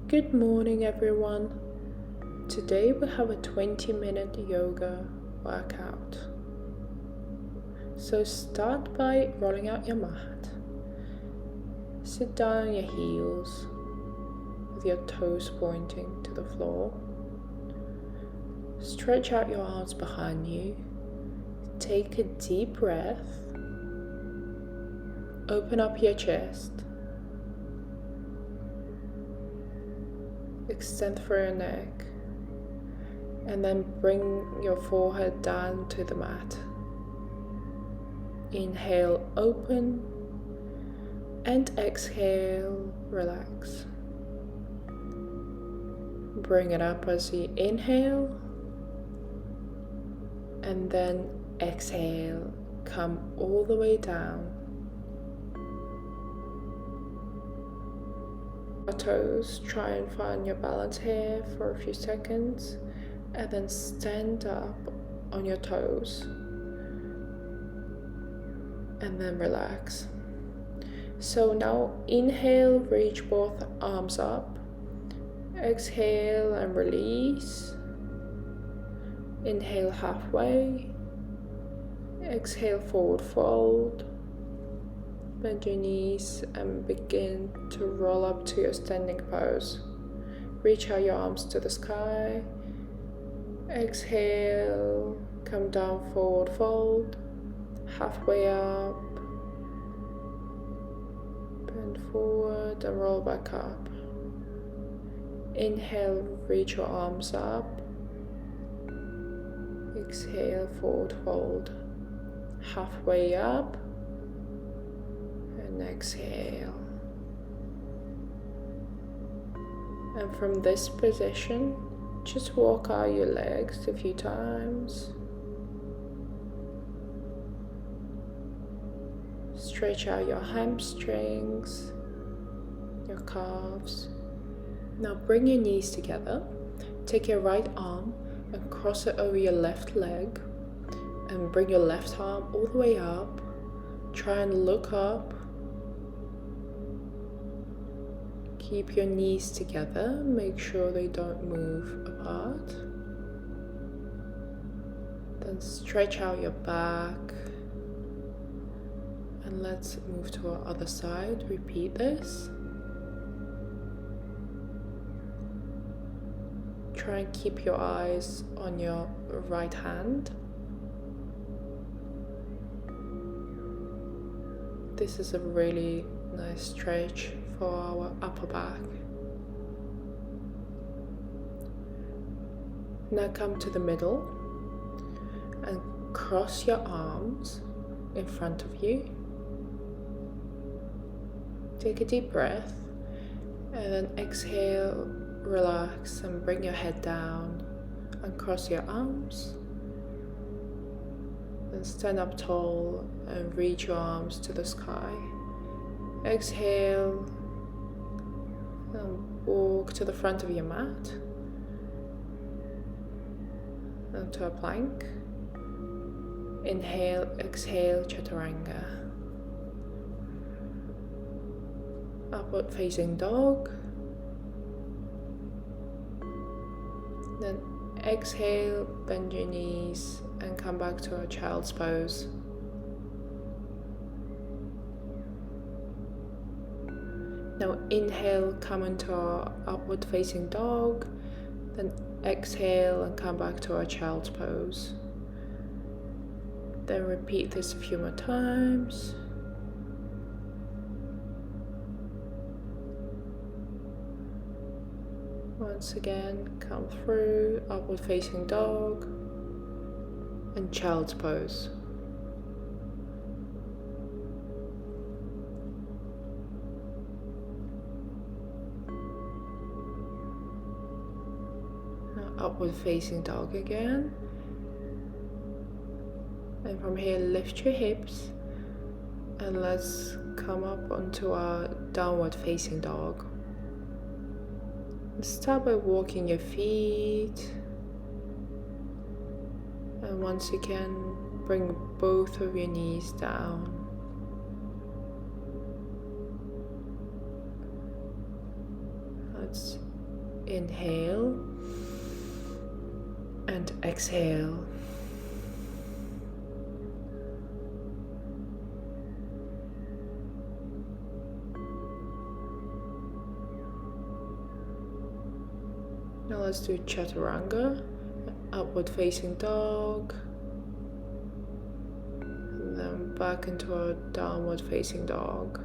Good morning, everyone. Today we have a 20-minute yoga workout. So start by rolling out your mat. Sit down on your heels with your toes pointing to the floor. Stretch out your arms behind you. Take a deep breath. Open up your chest. Extend through your neck. And then bring your forehead down to the mat. Inhale, open. And exhale, relax. Bring it up as you inhale. And then exhale, come all the way down. Your toes, try and find your balance here for a few seconds. And then stand up on your toes. And then relax. So now inhale, reach both arms up. Exhale and release. Inhale halfway. Exhale, forward fold. Bend your knees and begin to roll up to your standing pose. Reach out your arms to the sky. Exhale, come down, forward fold. Halfway up. Bend forward and roll back up. Inhale, reach your arms up. Exhale, forward fold. Halfway up. And exhale. And from this position, just walk out your legs a few times. Stretch out your hamstrings, your calves. Now bring your knees together. Take your right arm and cross it over your left leg. And bring your left arm all the way up. Try and look up. Keep your knees together. Make sure they don't move apart. Then stretch out your back. And let's move to our other side. Repeat this. Try and keep your eyes on your right hand. This is a really nice stretch for our upper back. Now come to the middle and cross your arms in front of you. Take a deep breath and then exhale, relax and bring your head down and cross your arms. Then stand up tall and reach your arms to the sky. Exhale and walk to the front of your mat and to a plank. Inhale, exhale, chaturanga. Upward facing dog. Then exhale, bend your knees and come back to our child's pose. Now inhale, come into our upward facing dog. Then exhale and come back to our child's pose. Then repeat this a few more times. Once again, come through, upward facing dog and child's pose. Now upward facing dog again. And from here, lift your hips and let's come up onto our downward facing dog. Start by walking your feet, and once again bring both of your knees down. Let's Inhale and exhale. Now let's do chaturanga, upward facing dog, and then back into our downward facing dog.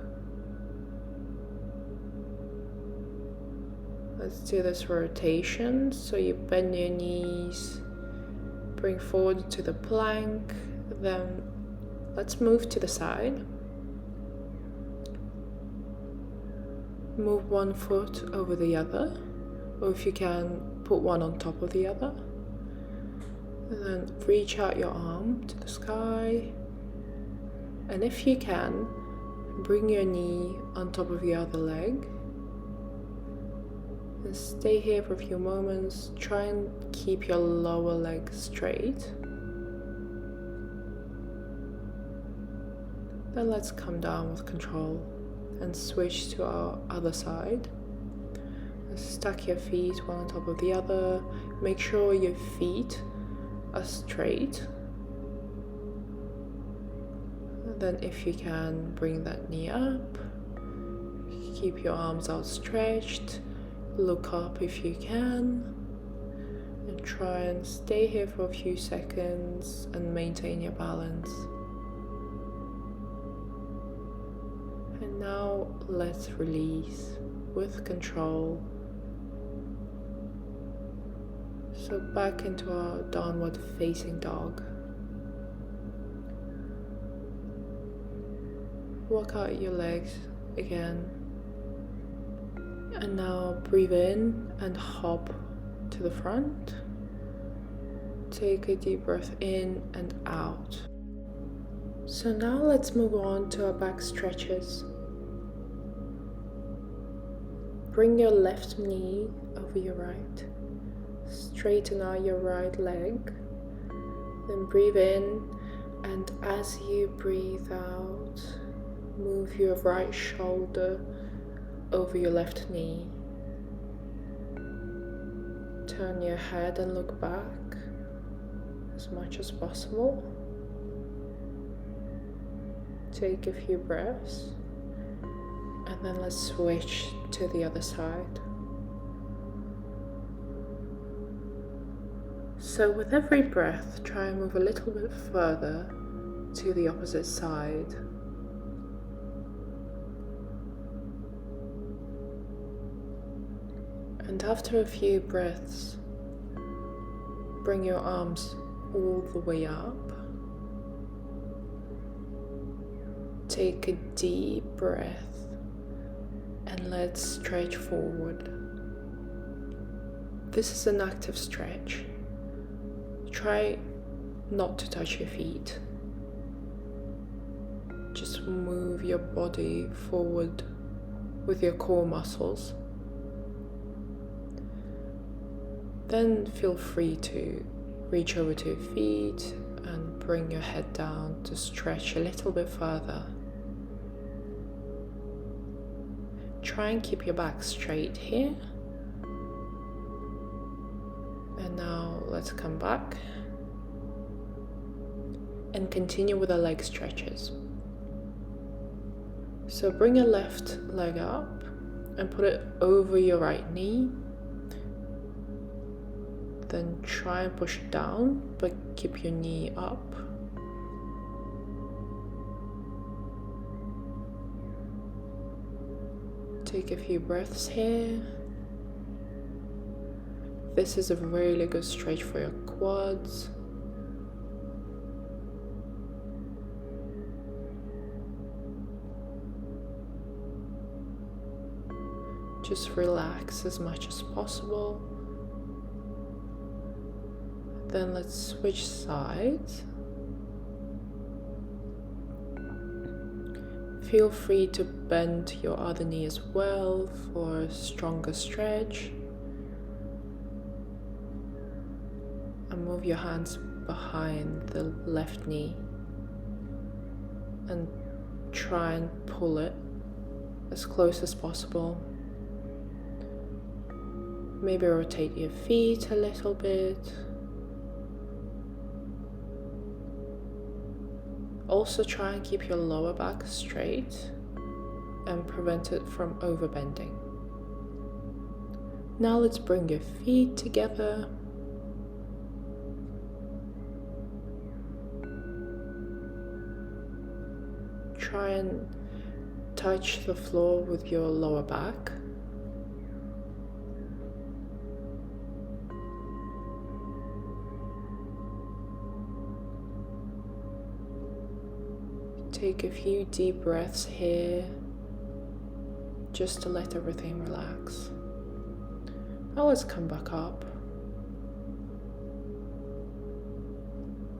Let's do this rotation, so you bend your knees, bring forward to the plank, then let's move to the side. Move one foot over the other, or if you can, put one on top of the other. And then reach out your arm to the sky. And if you can, bring your knee on top of the other leg. And stay here for a few moments. Try and keep your lower leg straight. Then let's come down with control and switch to our other side. Stack your feet one on top of the other. Make sure your feet are straight. And then if you can, bring that knee up. Keep your arms outstretched. Look up if you can. And try and stay here for a few seconds and maintain your balance. And now let's release with control. So back into our downward facing dog. Walk out your legs again. And now breathe in and hop to the front. Take a deep breath in and out. So now let's move on to our back stretches. Bring your left knee over your right. Straighten out your right leg, then breathe in, and as you breathe out, move your right shoulder over your left knee. Turn your head and look back as much as possible. Take a few breaths, and then let's switch to the other side. So with every breath, try and move a little bit further to the opposite side. And after a few breaths, bring your arms all the way up. Take a deep breath and let's stretch forward. This is an active stretch. Try not to touch your feet. Just move your body forward with your core muscles. Then feel free to reach over to your feet and bring your head down to stretch a little bit further. Try and keep your back straight here. And now let's come back and continue with our leg stretches. So bring your left leg up and put it over your right knee. Then try and push it down, but keep your knee up. Take a few breaths here. This is a really good stretch for your quads. Just relax as much as possible. Then let's switch sides. Feel free to bend your other knee as well for a stronger stretch. And move your hands behind the left knee. And try and pull it as close as possible. Maybe rotate your feet a little bit. Also try and keep your lower back straight and prevent it from overbending. Now let's bring your feet together. Try and touch the floor with your lower back. Take a few deep breaths here, just to let everything relax. Now let's come back up.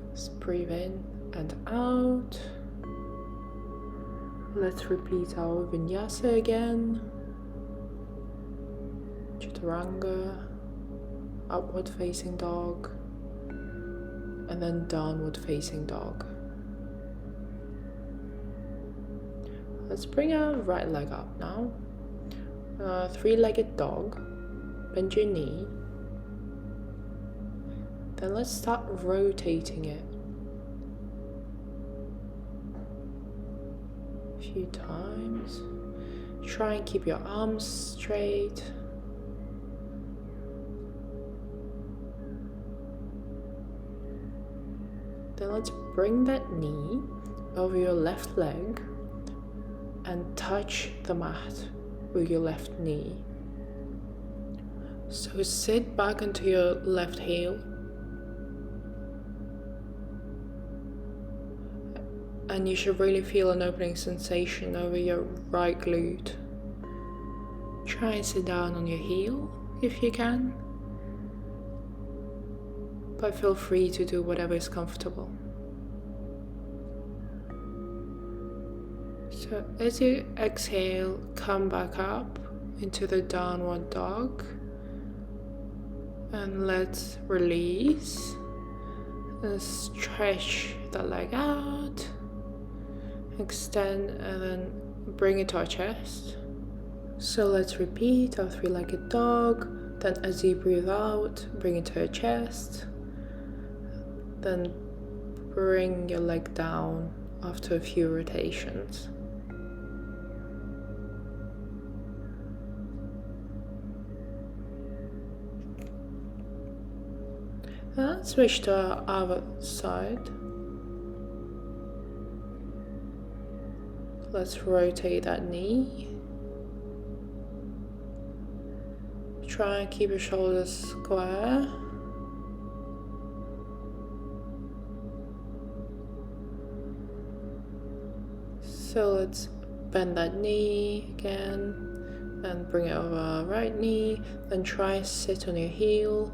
Let's breathe in and out. Let's repeat our Vinyasa again. Chaturanga, upward facing dog, and then downward facing dog. Let's bring our right leg up now. Three-legged dog. Bend your knee. Then let's start rotating it. A few times. Try and keep your arms straight. Then let's bring that knee over your left leg and touch the mat with your left knee. So sit back onto your left heel and you should really feel an opening sensation over your right glute. Try and sit down on your heel if you can, but feel free to do whatever is comfortable. So as you exhale, come back up into the downward dog and let's release and stretch the leg out, extend and then bring it to our chest. So let's repeat our three-legged dog, then as you breathe out, bring it to your chest, then bring your leg down after a few rotations. Let's switch to our other side. Let's rotate that knee. Try and keep your shoulders square. So let's bend that knee again and bring it over our right knee. Then try and sit on your heel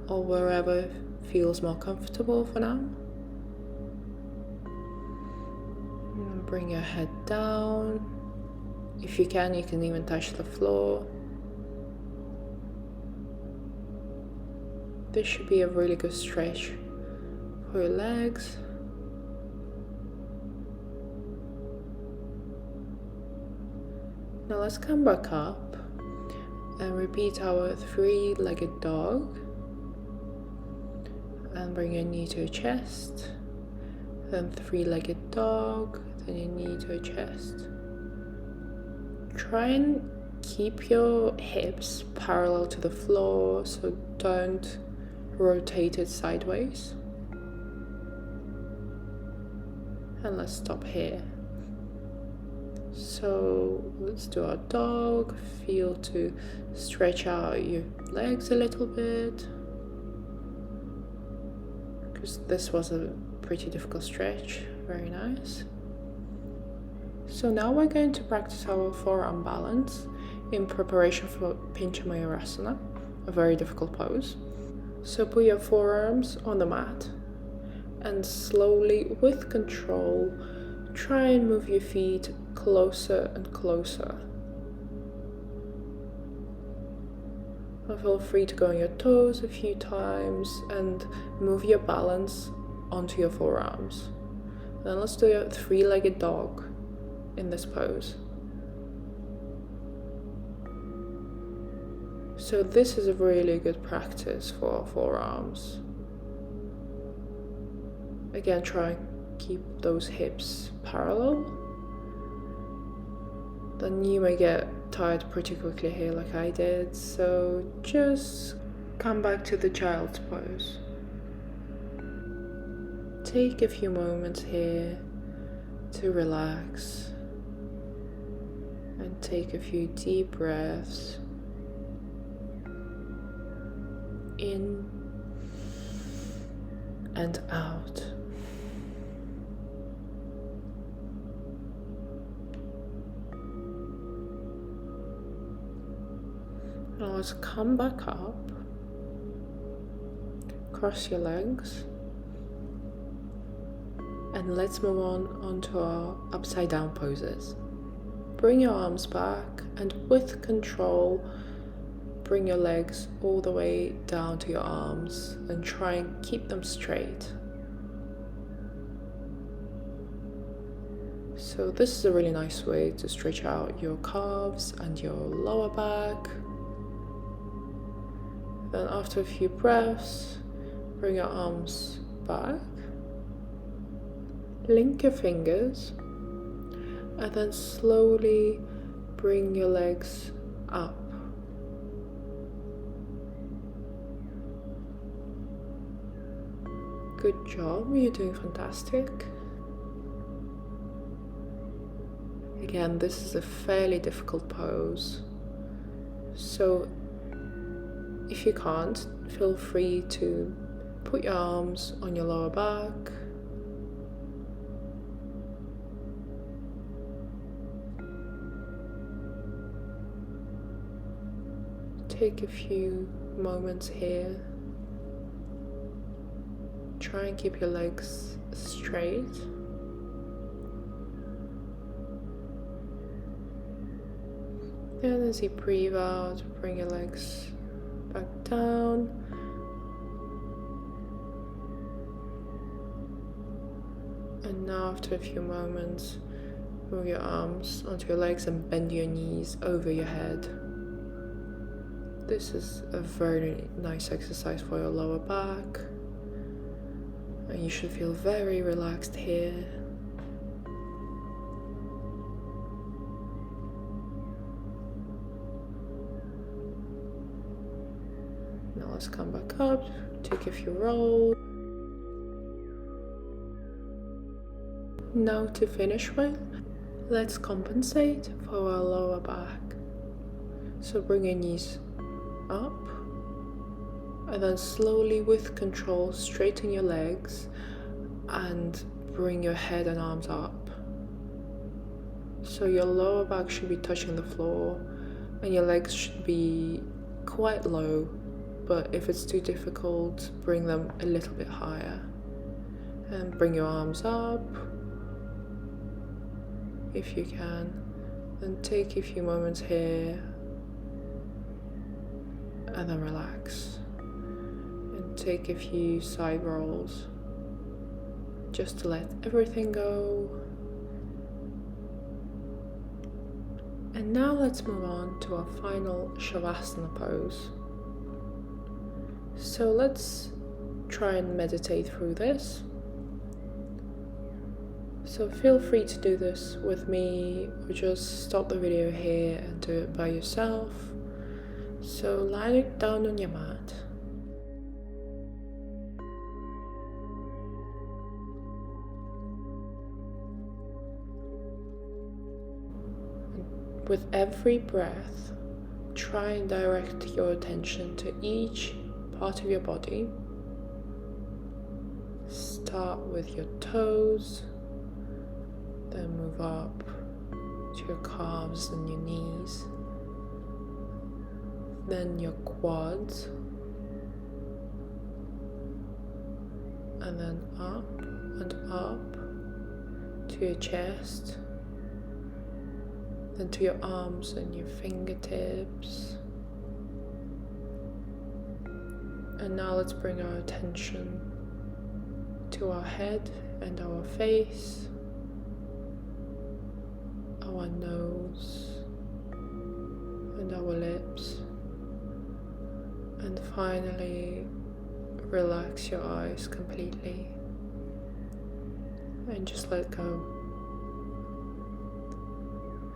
or wherever feels more comfortable for now. And bring your head down. If you can even touch the floor. This should be a really good stretch for your legs. Now let's come back up and repeat our three-legged dog. And bring your knee to your chest, then three-legged dog, then your knee to your chest. Try and keep your hips parallel to the floor, so don't rotate it sideways. And let's stop here. So let's do our dog. Feel to stretch out your legs a little bit, because this was a pretty difficult stretch. Very nice. So now we're going to practice our forearm balance in preparation for Pincha Mayurasana, a very difficult pose. So put your forearms on the mat and slowly, with control, try and move your feet closer and closer. Feel free to go on your toes a few times and move your balance onto your forearms. Then let's do a three-legged dog in this pose. So this is a really good practice for forearms. Again, try and keep those hips parallel. Then you may get tired pretty quickly here like I did, so just come back to the child's pose. Take a few moments here to relax and take a few deep breaths in and out. Now let's come back up, cross your legs, and let's move on onto our upside down poses. Bring your arms back and with control, bring your legs all the way down to your arms and try and keep them straight. So this is a really nice way to stretch out your calves and your lower back. Then after a few breaths, bring your arms back, link your fingers, and then slowly bring your legs up. Good job, you're doing fantastic. Again, this is a fairly difficult pose, so if you can't, feel free to put your arms on your lower back. Take a few moments here. Try and keep your legs straight. And as you breathe out, bring your legs back down. And now after a few moments, move your arms onto your legs and bend your knees over your head. This is a very nice exercise for your lower back. And you should feel very relaxed here. Now let's come back up, take a few rolls. Now to finish with, let's compensate for our lower back. So bring your knees up, and then slowly with control straighten your legs and bring your head and arms up. So your lower back should be touching the floor and your legs should be quite low, but if it's too difficult, bring them a little bit higher. And bring your arms up if you can. Then take a few moments here and then relax. And take a few side rolls just to let everything go. And now let's move on to our final Shavasana pose. So let's try and meditate through this. So feel free to do this with me or just stop the video here and do it by yourself. So lie down on your mat. And with every breath, try and direct your attention to each part of your body. Start with your toes, then move up to your calves and your knees, then your quads, and then up and up to your chest, then to your arms and your fingertips. And now let's bring our attention to our head and our face, our nose and our lips, And finally, relax your eyes completely and just let go.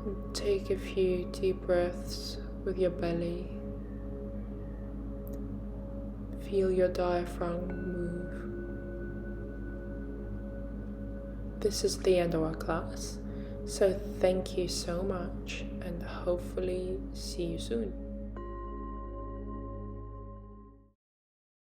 And take a few deep breaths with your belly. Feel your diaphragm move. This is the end of our class, so thank you so much and hopefully see you soon.